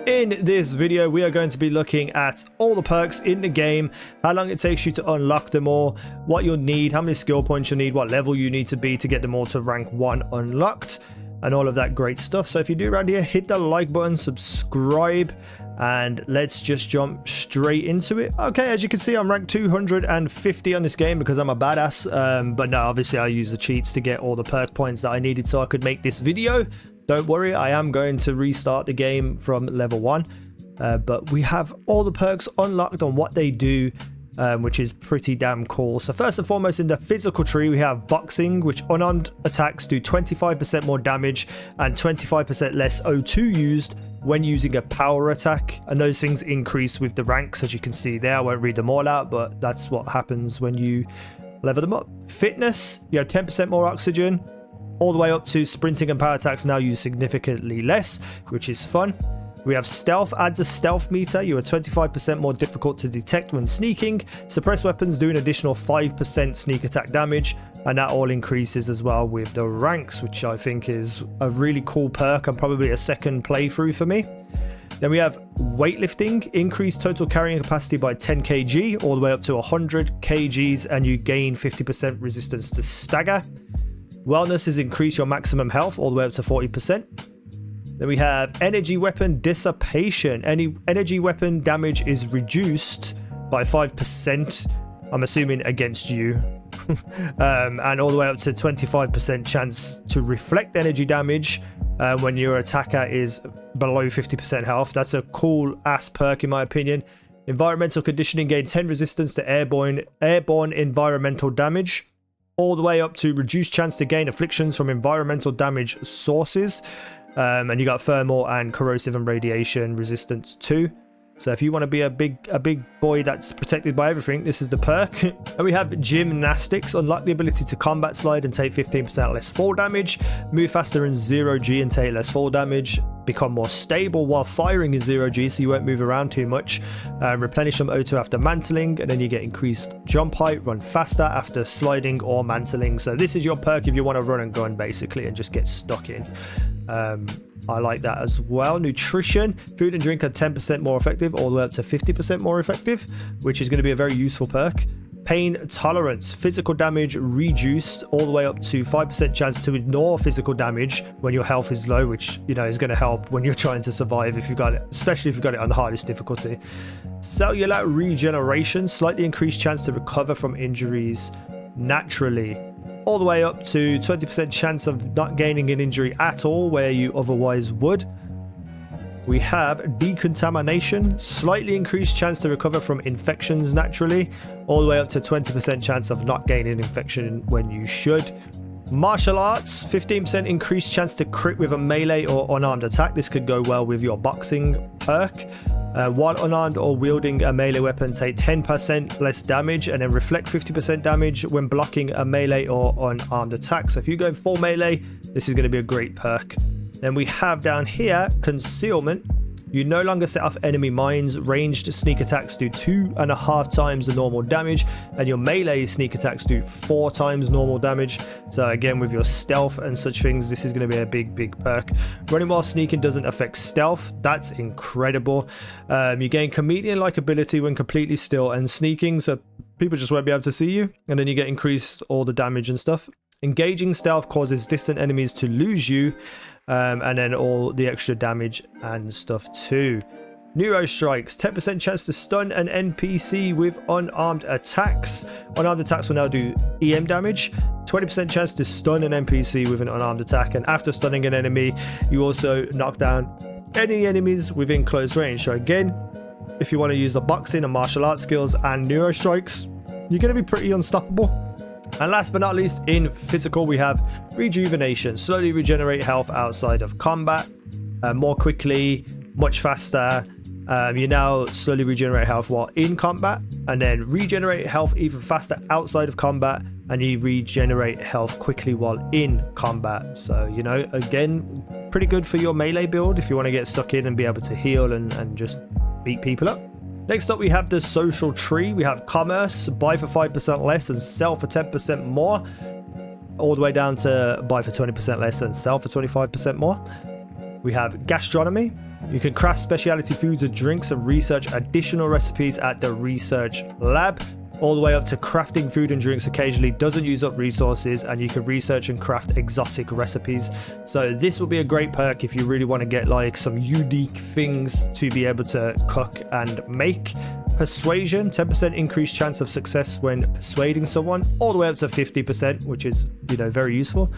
In this video, we are going to be looking at all the perks in the game, how long it takes you to unlock them all, what you'll need, how many skill points you'll need, what level you need to be to get them all to rank 1 unlocked, and all of that great stuff. So if you do around here, hit the like button, subscribe, and let's just jump straight into it. Okay, as you can see, I'm ranked 250 on this game because I'm a badass, but no, obviously I use the cheats to get all the perk points that I needed so I could make this video. Don't worry, I am going to restart the game from level 1, but we have all the perks unlocked on what they do, which is pretty damn cool. So first and foremost, in the physical tree, we have boxing, which unarmed attacks do 25% more damage and 25% less O2 used when using a power attack, and those things increase with the ranks, as you can see there. I won't read them all out, but that's what happens when you level them up. Fitness, you have 10% more oxygen, all the way up to sprinting and power attacks now use significantly less, which is fun. We have stealth, adds a stealth meter. You are 25% more difficult to detect when sneaking. Suppressed weapons do an additional 5% sneak attack damage, and that all increases as well with the ranks, which I think is a really cool perk and probably a second playthrough for me. Then we have weightlifting, increased total carrying capacity by 10 kg all the way up to 100 kgs, and you gain 50% resistance to stagger. Wellness is increase your maximum health all the way up to 40%. Then we have energy weapon dissipation. Any energy weapon damage is reduced by 5%, I'm assuming against you. And all the way up to 25% chance to reflect energy damage when your attacker is below 50% health. That's a cool ass perk in my opinion. Environmental conditioning, gain 10 resistance to airborne environmental damage, all the way up to reduced chance to gain afflictions from environmental damage sources. And you got thermal and corrosive and radiation resistance too. So if you want to be a big boy that's protected by everything, this is the perk. And we have gymnastics, unlock the ability to combat slide and take 15% less fall damage, move faster in 0G and take less fall damage, become more stable while firing in 0G so you won't move around too much, replenish some O2 after mantling, and then you get increased jump height, run faster after sliding or mantling. So this is your perk if you want to run and gun basically and just get stuck in. I like that as well. Nutrition, food and drink are 10% more effective all the way up to 50% more effective, which is going to be a very useful perk. Pain tolerance, physical damage reduced all the way up to 5% chance to ignore physical damage when your health is low, which you know is going to help when you're trying to survive if you've got it, especially if you've got it on the hardest difficulty. Cellular regeneration, slightly increased chance to recover from injuries naturally, all the way up to 20% chance of not gaining an injury at all where you otherwise would. We have decontamination, slightly increased chance to recover from infections naturally, all the way up to 20% chance of not gaining infection when you should. Martial arts, 15% increased chance to crit with a melee or unarmed attack. This could go well with your boxing perk. While unarmed or wielding a melee weapon, take 10% less damage and then reflect 50% damage when blocking a melee or unarmed attack. So if you go full melee, this is going to be a great perk. Then we have down here concealment. You no longer set off enemy mines. Ranged sneak attacks do 2.5 times the normal damage, and your melee sneak attacks do 4 times normal damage. So again, with your stealth and such things, this is going to be a big perk. Running while sneaking doesn't affect stealth. That's incredible. You gain comedian-like ability when completely still and sneaking, so people just won't be able to see you, and then you get increased all the damage and stuff. Engaging stealth causes distant enemies to lose you, and then all the extra damage and stuff too. Neuro strikes, 10% chance to stun an NPC with unarmed attacks. Unarmed attacks will now do EM damage, 20% chance to stun an NPC with an unarmed attack, and after stunning an enemy, you also knock down any enemies within close range. So again, if you want to use the boxing and martial arts skills and neuro strikes, you're going to be pretty unstoppable. And last but not least, in physical, we have rejuvenation. Slowly regenerate health outside of combat, more quickly, much faster. You now slowly regenerate health while in combat, and then regenerate health even faster outside of combat, and you regenerate health quickly while in combat. So, you know, again, pretty good for your melee build if you want to get stuck in and be able to heal and just beat people up. Next up, we have the social tree. We have commerce, buy for 5% less and sell for 10% more, all the way down to buy for 20% less and sell for 25% more. We have gastronomy. You can craft specialty foods and drinks and research additional recipes at the research lab. All the way up to crafting food and drinks occasionally doesn't use up resources, and you can research and craft exotic recipes. So this will be a great perk if you really want to get like some unique things to be able to cook and make. Persuasion, 10% increased chance of success when persuading someone, all the way up to 50%, which is, you know, very useful.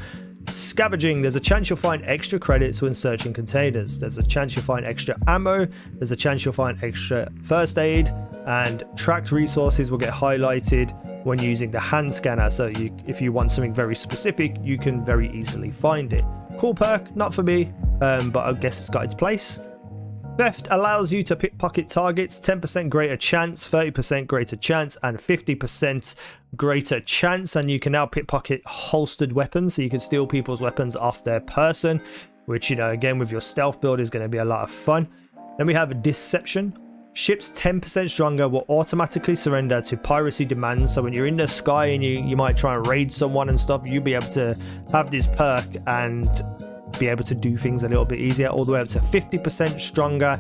Scavenging, there's a chance you'll find extra credits when searching containers. There's a chance you'll find extra ammo. There's a chance you'll find extra first aid, and tracked resources will get highlighted when using the hand scanner. So if you want something very specific, you can very easily find it. Cool perk, not for me, but I guess it's got its place. Theft allows you to pickpocket targets, 10% greater chance, 30% greater chance, and 50% greater chance. And you can now pickpocket holstered weapons, so you can steal people's weapons off their person, which, you know, again, with your stealth build is going to be a lot of fun. Then we have deception. Ships 10% stronger will automatically surrender to piracy demands. So when you're in the sky and you might try and raid someone and stuff, you'll be able to have this perk and be able to do things a little bit easier. All the way up to 50% stronger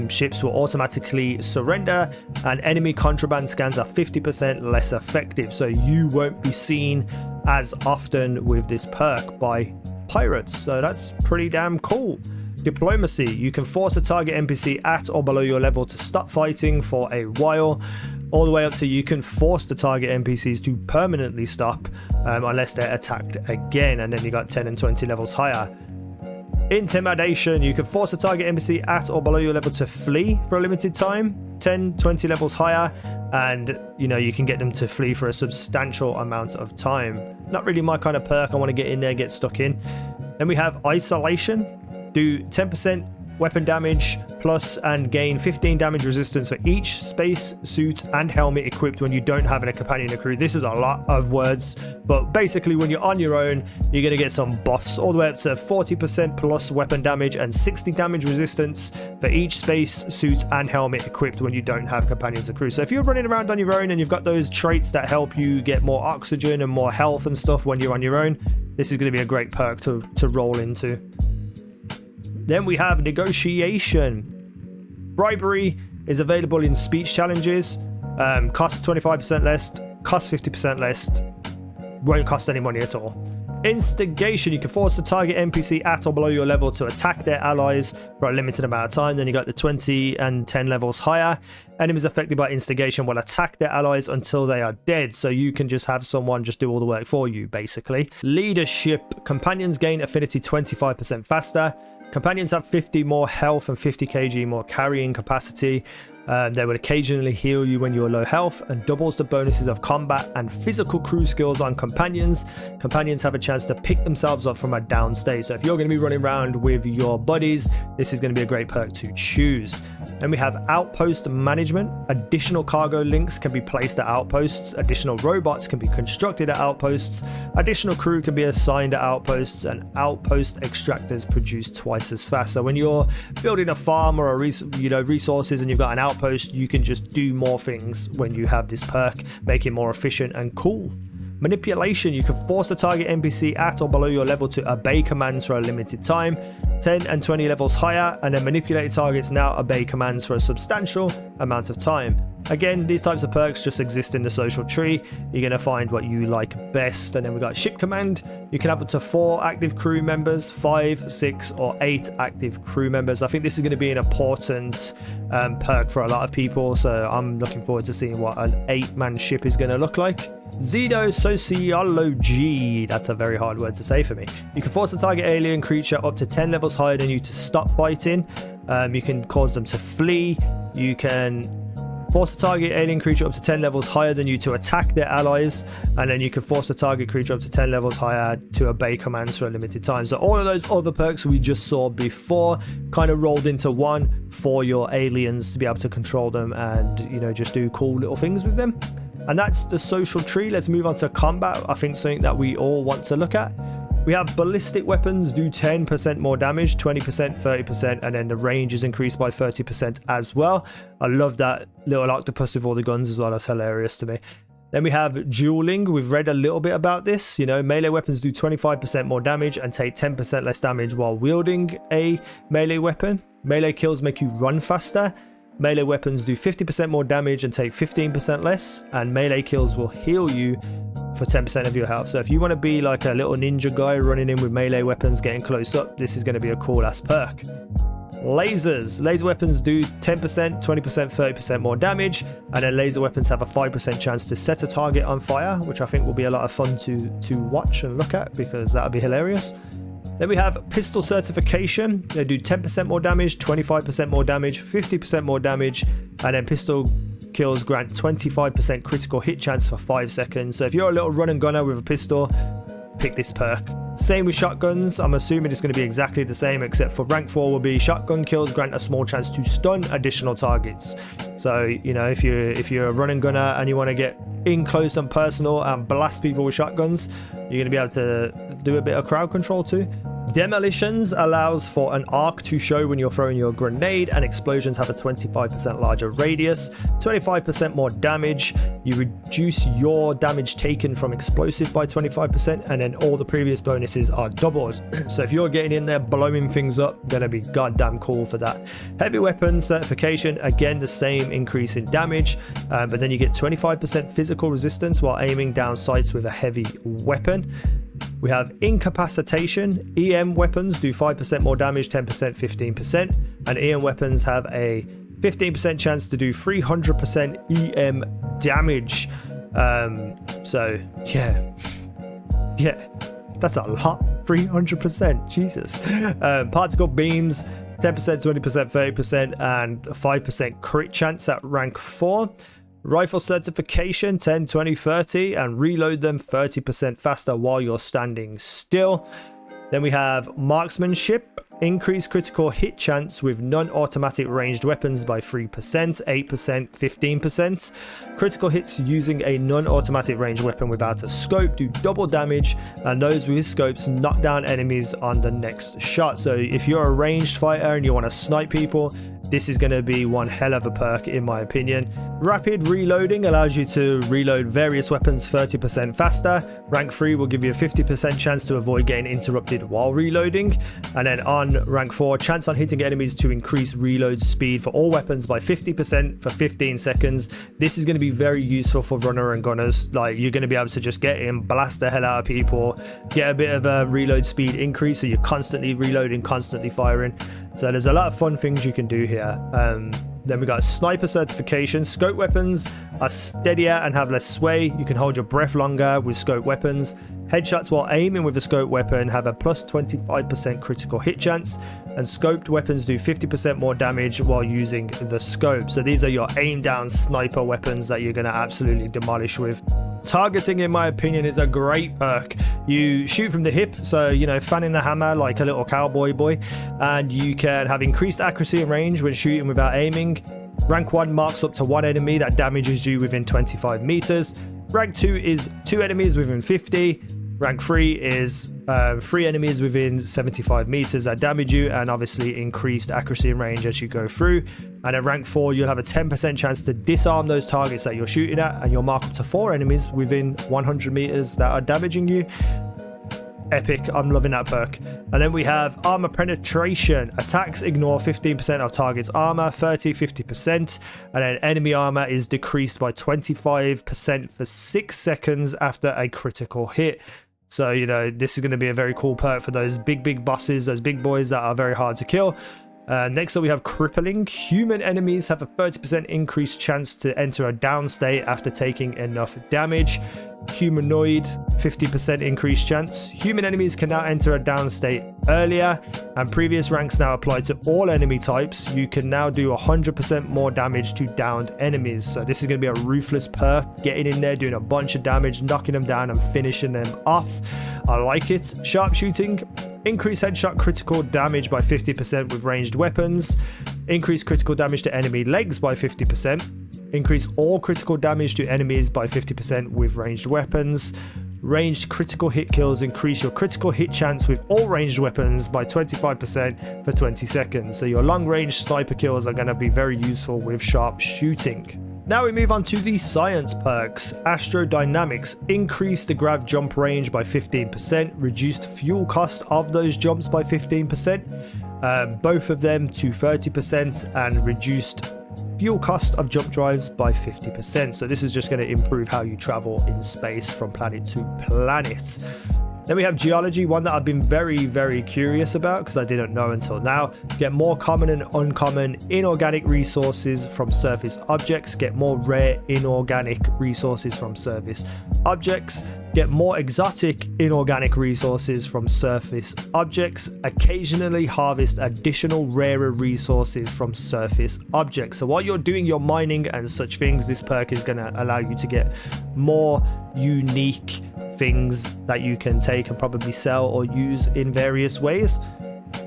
ships will automatically surrender, and enemy contraband scans are 50% less effective, so you won't be seen as often with this perk by pirates. So that's pretty damn cool. Diplomacy, you can force a target NPC at or below your level to stop fighting for a while, all the way up to you can force the target NPCs to permanently stop unless they're attacked again, and then you got 10 and 20 levels higher. Intimidation, you can force a target NPC at or below your level to flee for a limited time, 10, 20 levels higher, and you know, you can get them to flee for a substantial amount of time. Not really my kind of perk. I want to get in there, get stuck in. Then we have isolation. Do 10% weapon damage plus and gain 15 damage resistance for each space suit and helmet equipped when you don't have a companion or crew. This is a lot of words, but basically when you're on your own, you're going to get some buffs all the way up to 40% plus weapon damage and 60 damage resistance for each space suit and helmet equipped when you don't have companions or crew. So if you're running around on your own and you've got those traits that help you get more oxygen and more health and stuff when you're on your own, this is going to be a great perk to roll into. Then we have negotiation. Bribery is available in speech challenges. Costs 25% less, costs 50% less, won't cost any money at all. Instigation, you can force a target NPC at or below your level to attack their allies for a limited amount of time. Then you got the 20 and 10 levels higher. Enemies affected by instigation will attack their allies until they are dead, so you can just have someone just do all the work for you, basically. Leadership, companions gain affinity 25% faster. Companions have 50 more health and 50 kg more carrying capacity. They will occasionally heal you when you're low health, and doubles the bonuses of combat and physical crew skills on companions. Companions have a chance to pick themselves up from a down state. So if you're going to be running around with your buddies, this is going to be a great perk to choose. Then we have outpost management. Additional cargo links can be placed at outposts. Additional robots can be constructed at outposts. Additional crew can be assigned at outposts, and outpost extractors produce twice as fast. So when you're building a farm or resources and you've got an outpost, you can just do more things when you have this perk, make it more efficient and cool. Manipulation, you can force a target NPC at or below your level to obey commands for a limited time, 10 and 20 levels higher, and then manipulated targets now obey commands for a substantial amount of time. Again, these types of perks just exist in the social tree. You're going to find what you like best. And then we got ship command. You can have up to 4 active crew members, 5, 6, or 8 active crew members. I think this is going to be an important perk for a lot of people, so I'm looking forward to seeing what an 8-man ship is going to look like. Xenosociology, that's a very hard word to say for me. You can force a target alien creature up to 10 levels higher than you to stop fighting. You can cause them to flee. You can force a target alien creature up to 10 levels higher than you to attack their allies, and then you can force a target creature up to 10 levels higher to obey commands for a limited time. So all of those other perks we just saw before kind of rolled into one for your aliens to be able to control them and, you know, just do cool little things with them. And that's the social tree. Let's move on to combat. I think something that we all want to look at. We have ballistic weapons do 10% more damage, 20%, 30%, and then the range is increased by 30% as well. I love that little octopus with all the guns as well. That's hilarious to me. Then we have dueling. We've read a little bit about this. You know, melee weapons do 25% more damage and take 10% less damage while wielding a melee weapon. Melee kills make you run faster. Melee weapons do 50% more damage and take 15% less. And melee kills will heal you for 10% of your health. So if you want to be like a little ninja guy running in with melee weapons, getting close up, this is going to be a cool ass perk. Lasers. Laser weapons do 10%, 20%, 30% more damage, and then laser weapons have a 5% chance to set a target on fire, which I think will be a lot of fun to watch and look at, because that would be hilarious. Then we have pistol certification. They do 10% more damage, 25% more damage, 50% more damage, and then pistol kills grant 25% critical hit chance for 5 seconds. So if you're a little run and gunner with a pistol, pick this perk. Same with shotguns. I'm assuming it's going to be exactly the same, except for rank 4 will be shotgun kills grant a small chance to stun additional targets. So, you know, if you're a run and gunner and you want to get in close and personal and blast people with shotguns, you're going to be able to do a bit of crowd control too. Demolitions allows for an arc to show when you're throwing your grenade, and explosions have a 25% larger radius, 25% more damage. You reduce your damage taken from explosive by 25%, and then all the previous bonuses are doubled. So if you're getting in there blowing things up, gonna be goddamn cool for that. Heavy weapon certification, again the same increase in damage, but then you get 25% physical resistance while aiming down sights with a heavy weapon. We have incapacitation. EM weapons do 5% more damage, 10%, 15%, and EM weapons have a 15% chance to do 300% EM damage. So yeah, that's a lot. 300%, Jesus. Particle beams, 10%, 20%, 30%, and a 5% crit chance at rank 4. Rifle certification, 10, 20, 30, and reload them 30% faster while you're standing still. Then we have marksmanship. Increase critical hit chance with non-automatic ranged weapons by 3%, 8%, 15%. Critical hits using a non-automatic ranged weapon without a scope do double damage, and those with scopes knock down enemies on the next shot. So if you're a ranged fighter and you want to snipe people, this is going to be one hell of a perk in my opinion. Rapid reloading allows you to reload various weapons 30% faster. Rank 3 will give you a 50% chance to avoid getting interrupted while reloading. And then on rank 4, chance on hitting enemies to increase reload speed for all weapons by 50% for 15 seconds. This is going to be very useful for runner and gunners. Like, you're going to be able to just get in, blast the hell out of people, get a bit of a reload speed increase, so you're constantly reloading, constantly firing. So there's a lot of fun things you can do here. Then we got sniper certification. Scope weapons are steadier and have less sway. You can hold your breath longer with scope weapons. Headshots while aiming with a scope weapon have a plus 25% critical hit chance, and scoped weapons do 50% more damage while using the scope. So these are your aim down sniper weapons that you're going to absolutely demolish with. Targeting, in my opinion, is a great perk. You shoot from the hip, so, you know, fanning the hammer like a little cowboy boy, and you can have increased accuracy and range when shooting without aiming. Rank 1 marks up to 1 enemy that damages you within 25 meters. Rank 2 is 2 enemies within 50. Rank 3 is 3 enemies within 75 meters that damage you, and obviously increased accuracy and range as you go through. And at rank 4, you'll have a 10% chance to disarm those targets that you're shooting at, and you'll mark up to 4 enemies within 100 meters that are damaging you. Epic. I'm loving that perk. And then we have armor penetration. Attacks ignore 15% of target's armor, 30, 50%. And then enemy armor is decreased by 25% for 6 seconds after a critical hit. So, you know, this is going to be a very cool perk for those big bosses, those big boys that are very hard to kill. Next up we have crippling. Human enemies have a 30% increased chance to enter a down state after taking enough damage. Humanoid, 50% increased chance. Human enemies can now enter a down state earlier, and previous ranks now apply to all enemy types. You can now do 100% more damage to downed enemies. So this is going to be a ruthless perk, getting in there, doing a bunch of damage, knocking them down and finishing them off. I like it. Sharpshooting. Increase headshot critical damage by 50% with ranged weapons. Increase critical damage to enemy legs by 50%. Increase all critical damage to enemies by 50% with ranged weapons. Ranged critical hit kills increase your critical hit chance with all ranged weapons by 25% for 20 seconds. So your long range sniper kills are going to be very useful with sharp shooting. Now we move on to the science perks. Astrodynamics, increase the grav jump range by 15%, reduced fuel cost of those jumps by 15%, both of them to 30%, and reduced fuel cost of jump drives by 50%. So this is just going to improve how you travel in space from planet to planet. Then we have geology, one that I've been very curious about because I didn't know until now. Get more common and uncommon inorganic resources from surface objects. Get more rare inorganic resources from surface objects. Get more exotic inorganic resources from surface objects. Occasionally harvest additional rarer resources from surface objects. So while you're doing your mining and such things, this perk is going to allow you to get more unique things that you can take and probably sell or use in various ways.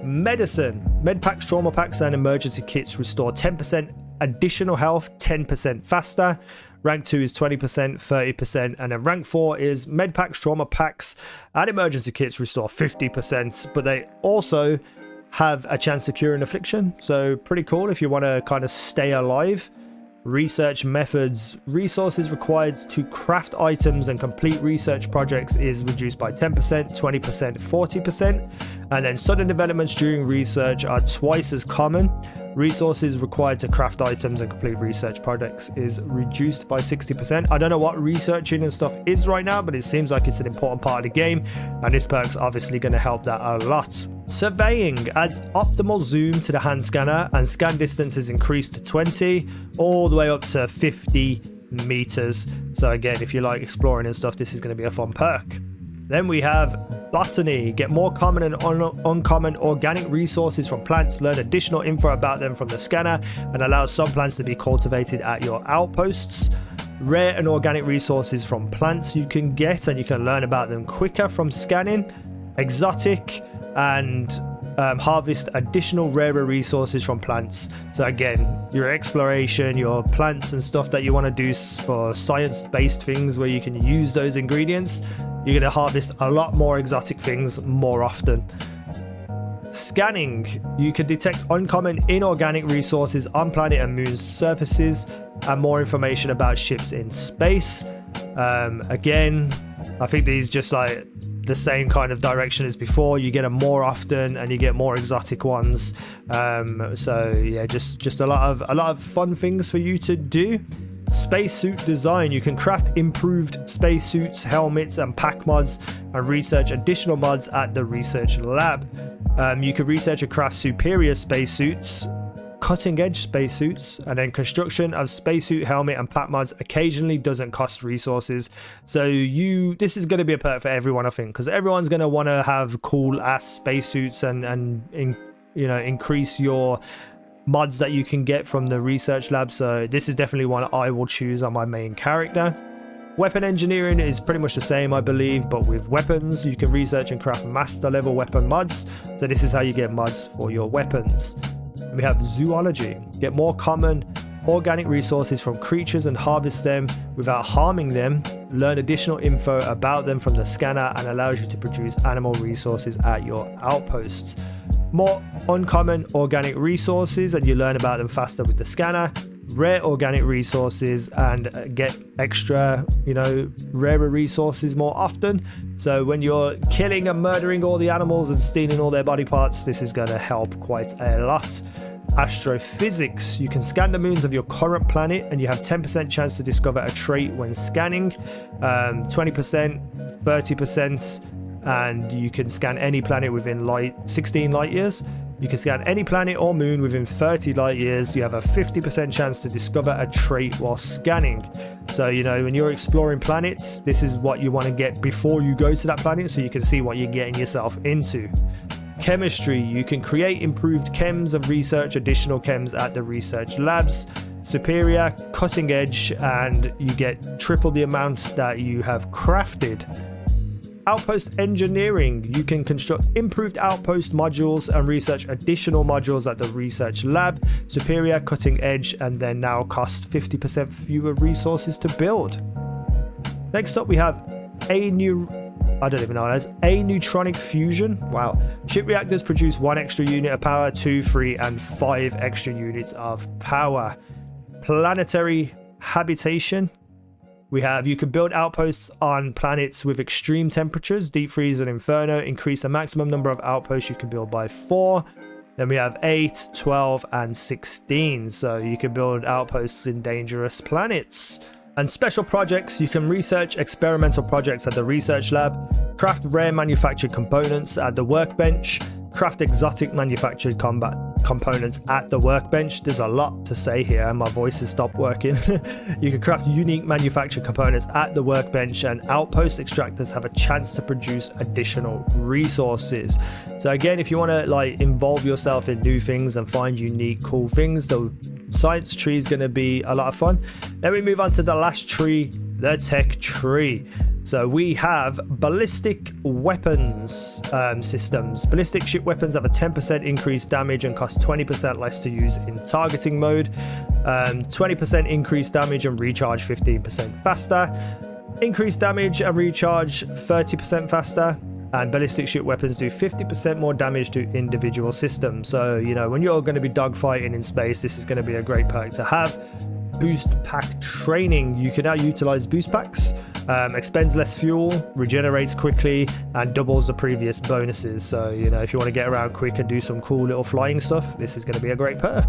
Medicine, med packs, trauma packs, and emergency kits restore 10% additional health 10% faster. Rank 2 is 20%, 30%, and then rank 4 is med packs, trauma packs, and emergency kits restore 50%, but they also have a chance to cure an affliction, so pretty cool if you want to kind of stay alive. Research methods, resources required to craft items and complete research projects is reduced by 10%, 20%, 40%, and then sudden developments during research are twice as common. Resources required to craft items and complete research projects is reduced by 60%. I don't know what researching and stuff is right now, but it seems like it's an important part of the game, and this perk's obviously going to help that a lot. Surveying adds optimal zoom to the hand scanner, and scan distance is increased to 20 all the way up to 50 meters. So again, if you like exploring and stuff, this is going to be a fun perk. Then we have botany. Get more common and uncommon organic resources from plants. Learn additional info about them from the scanner and allow some plants to be cultivated at your outposts. Rare and organic resources from plants you can get, and you can learn about them quicker from scanning. Exotic, and harvest additional rarer resources from plants. So again, your exploration, your plants and stuff that you want to do for science-based things where you can use those ingredients, you're going to harvest a lot more exotic things more often. Scanning, you can detect uncommon inorganic resources on planet and moon surfaces and more information about ships in space. Again, I think these just like the same kind of direction as before. You get them more often and you get more exotic ones. So yeah, just a lot of fun things for you to do. Spacesuit design, you can craft improved spacesuits, helmets, and pack mods, and research additional mods at the research lab. You can research and craft superior spacesuits, cutting edge spacesuits, and then construction of spacesuit, helmet, and pack mods occasionally doesn't cost resources. So this is going to be a perk for everyone, I think, because everyone's going to want to have cool ass spacesuits and increase your mods that you can get from the research lab. So this is definitely one I will choose on my main character. Weapon engineering is pretty much the same, I believe, but with weapons you can research and craft master level weapon mods. So this is how you get mods for your weapons. We have zoology. Get more common organic resources from creatures and harvest them without harming them. Learn additional info about them from the scanner and allows you to produce animal resources at your outposts. More uncommon organic resources, and you learn about them faster with the scanner. Rare organic resources and get extra, rarer resources more often. So when you're killing and murdering all the animals and stealing all their body parts, this is going to help quite a lot. Astrophysics, you can scan the moons of your current planet and you have 10% chance to discover a trait when scanning, 20%, 30%, and you can scan any planet within 16 light years. You can scan any planet or moon within 30 light years. You have a 50% chance to discover a trait while scanning. So, when you're exploring planets, this is what you want to get before you go to that planet so you can see what you're getting yourself into. Chemistry, you can create improved chems and research additional chems at the research labs. Superior, cutting edge, and you get triple the amount that you have crafted. Outpost engineering, you can construct improved outpost modules and research additional modules at the research lab. Superior, cutting edge, and then now cost 50% fewer resources to build. Next up we have neutronic fusion. Wow. Ship reactors produce 1 extra unit of power, 2, 3, and 5 extra units of power. Planetary habitation. We have, you can build outposts on planets with extreme temperatures, deep freeze and inferno. Increase the maximum number of outposts you can build by 4. Then we have 8, 12, and 16. So you can build outposts in dangerous planets. And special projects, you can research experimental projects at the research lab, craft rare manufactured components at the workbench, craft exotic manufactured combat components at the workbench. There's a lot to say here and my voice has stopped working. You can craft unique manufactured components at the workbench, and outpost extractors have a chance to produce additional resources. So again, if you want to like involve yourself in new things and find unique cool things, the science tree is going to be a lot of fun. Then we move on to the last tree, the tech tree. So we have ballistic weapons systems. Ballistic ship weapons have a 10% increased damage and cost 20% less to use in targeting mode. 20% increased damage and recharge 15% faster. Increased damage and recharge 30% faster. And ballistic ship weapons do 50% more damage to individual systems. So, you know, when you're going to be dogfighting in space, this is going to be a great perk to have. Boost pack training. You can now utilize boost packs. Expends less fuel, regenerates quickly, and doubles the previous bonuses. So, you know, if you want to get around quick and do some cool little flying stuff, this is going to be a great perk.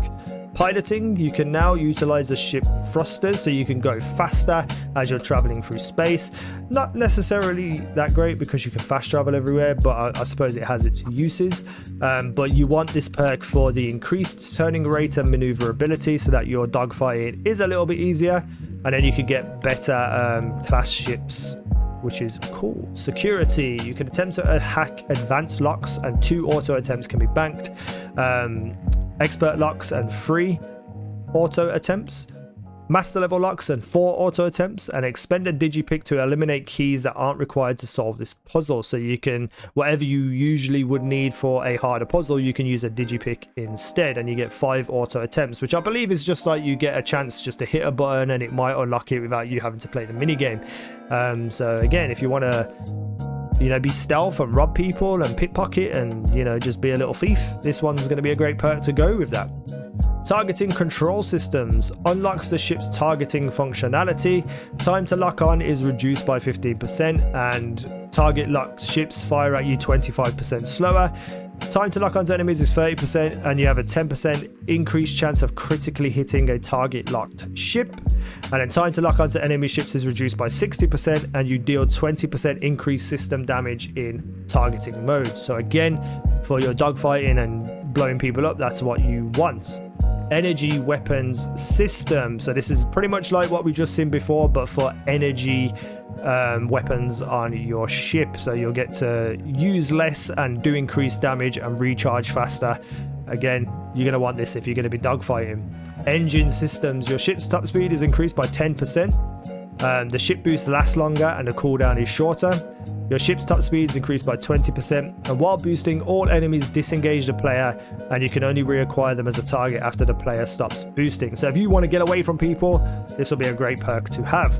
Piloting, you can now utilize the ship thrusters, so you can go faster as you're traveling through space. Not necessarily that great because you can fast travel everywhere, but I suppose it has its uses. But you want this perk for the increased turning rate and maneuverability, so that your dogfighting is a little bit easier, and then you can get better class ships, which is cool. Security, you can attempt to hack advanced locks and 2 auto attempts can be banked. Expert locks and 3 auto attempts. Master level locks and 4 auto attempts, and expend a digipick to eliminate keys that aren't required to solve this puzzle. So you can, whatever you usually would need for a harder puzzle, you can use a digipick instead, and you get 5 auto attempts, which I believe is just like you get a chance just to hit a button and it might unlock it without you having to play the mini game. So again, if you want to, you know, be stealth and rob people and pickpocket and, you know, just be a little thief, this one's going to be a great perk to go with that. Targeting control systems unlocks the ship's targeting functionality. Time to lock on is reduced by 15%, and target locked ships fire at you 25% slower. Time to lock onto enemies is 30%, and you have a 10% increased chance of critically hitting a target locked ship. And then time to lock onto enemy ships is reduced by 60%, and you deal 20% increased system damage in targeting mode. So again, for your dogfighting and blowing people up, that's what you want. Energy weapons system. So this is pretty much like what we've just seen before, but for energy weapons on your ship. So you'll get to use less and do increased damage and recharge faster. Again, you're going to want this if you're going to be dogfighting. Engine systems. Your ship's top speed is increased by 10%. The ship boost lasts longer and the cooldown is shorter. Your ship's top speed is increased by 20%, and while boosting, all enemies disengage the player, and you can only reacquire them as a target after the player stops boosting. So if you want to get away from people, this will be a great perk to have.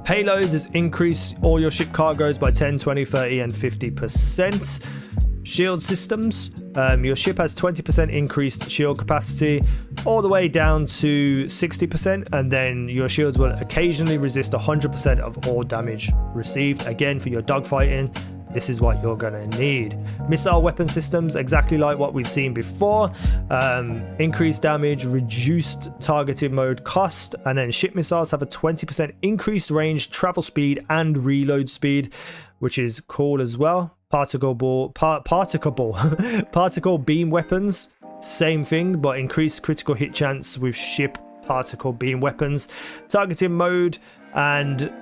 Payloads is increase all your ship cargoes by 10, 20, 30, and 50%. Shield systems. Your ship has 20% increased shield capacity all the way down to 60%, and then your shields will occasionally resist 100% of all damage received. Again, for your dogfighting, this is what you're going to need. Missile weapon systems, exactly like what we've seen before. Increased damage, reduced targeting mode cost, and then ship missiles have a 20% increased range, travel speed, and reload speed, which is cool as well. Particle beam weapons, same thing, but increased critical hit chance with ship particle beam weapons. Targeting mode and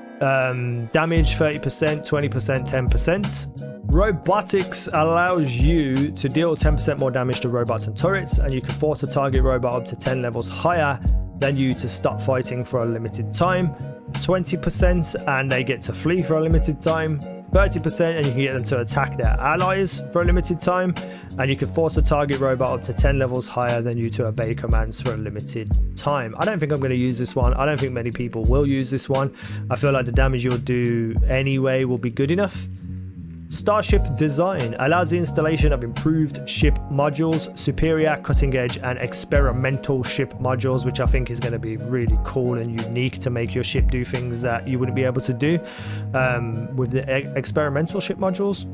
damage 30%, 20%, 10%. Robotics allows you to deal 10% more damage to robots and turrets, and you can force a target robot up to 10 levels higher than you to stop fighting for a limited time. 20%, and they get to flee for a limited time. 30%, and you can get them to attack their allies for a limited time, and you can force a target robot up to 10 levels higher than you to obey commands for a limited time. I don't think I'm going to use this one. I don't think many people will use this one. I feel like the damage you'll do anyway will be good enough. Starship design allows the installation of improved ship modules, superior, cutting edge, and experimental ship modules, which I think is going to be really cool and unique to make your ship do things that you wouldn't be able to do with the experimental ship modules.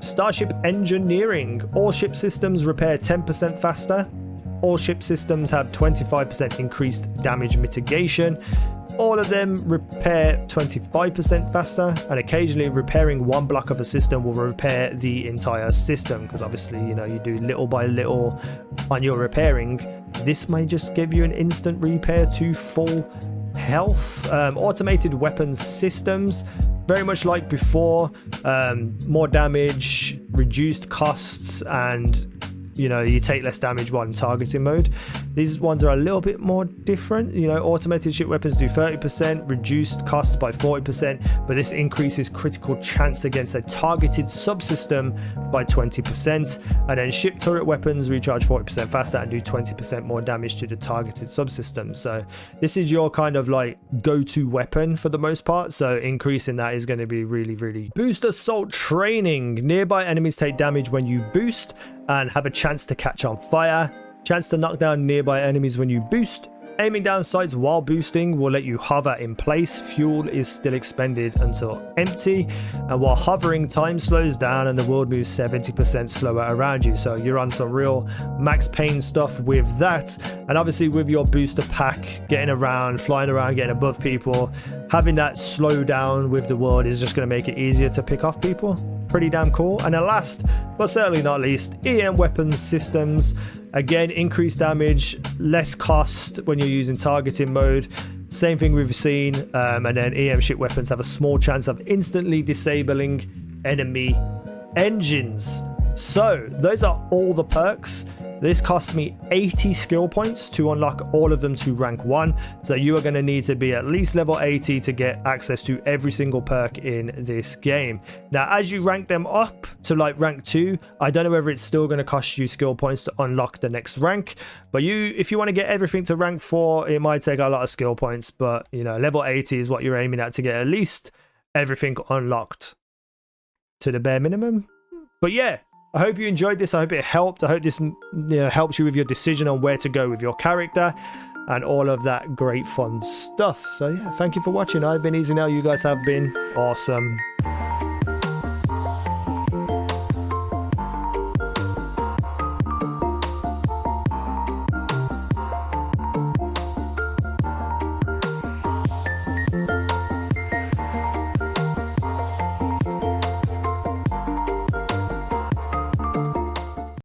Starship engineering. All ship systems repair 10% faster. All ship systems have 25% increased damage mitigation. All of them repair 25% faster, and occasionally repairing one block of a system will repair the entire system, because obviously, you know, you do little by little on your repairing. This may just give you an instant repair to full health. Automated weapons systems, very much like before, more damage, reduced costs, and you know, you take less damage while in targeting mode. These ones are a little bit more different. You know, automated ship weapons do 30%, reduced costs by 40%, but this increases critical chance against a targeted subsystem by 20%. And then ship turret weapons recharge 40% faster and do 20% more damage to the targeted subsystem. So this is your kind of like go-to weapon for the most part. So increasing that is going to be really, really. Boost assault training. Nearby enemies take damage when you boost and have a chance to catch on fire. Chance to knock down nearby enemies when you boost. Aiming down sights while boosting will let you hover in place. Fuel is still expended until empty. And while hovering, time slows down and the world moves 70% slower around you. So you're on some real Max Payne stuff with that. And obviously with your booster pack, getting around, flying around, getting above people, having that slow down with the world is just going to make it easier to pick off people. Pretty damn cool. And then last but certainly not least, EM weapons systems. Again, increased damage, less cost when you're using targeting mode. Same thing we've seen. And then EM ship weapons have a small chance of instantly disabling enemy engines. So those are all the perks. This cost me 80 skill points to unlock all of them to rank 1. So you are going to need to be at least level 80 to get access to every single perk in this game. Now, as you rank them up to like rank 2, I don't know whether it's still going to cost you skill points to unlock the next rank. But if you want to get everything to rank 4, it might take a lot of skill points. But, you know, level 80 is what you're aiming at to get at least everything unlocked to the bare minimum. But yeah. I hope you enjoyed this. I hope it helped. I hope this helps you with your decision on where to go with your character and all of that great fun stuff. So yeah, thank you for watching. I've been easynow. You guys have been awesome.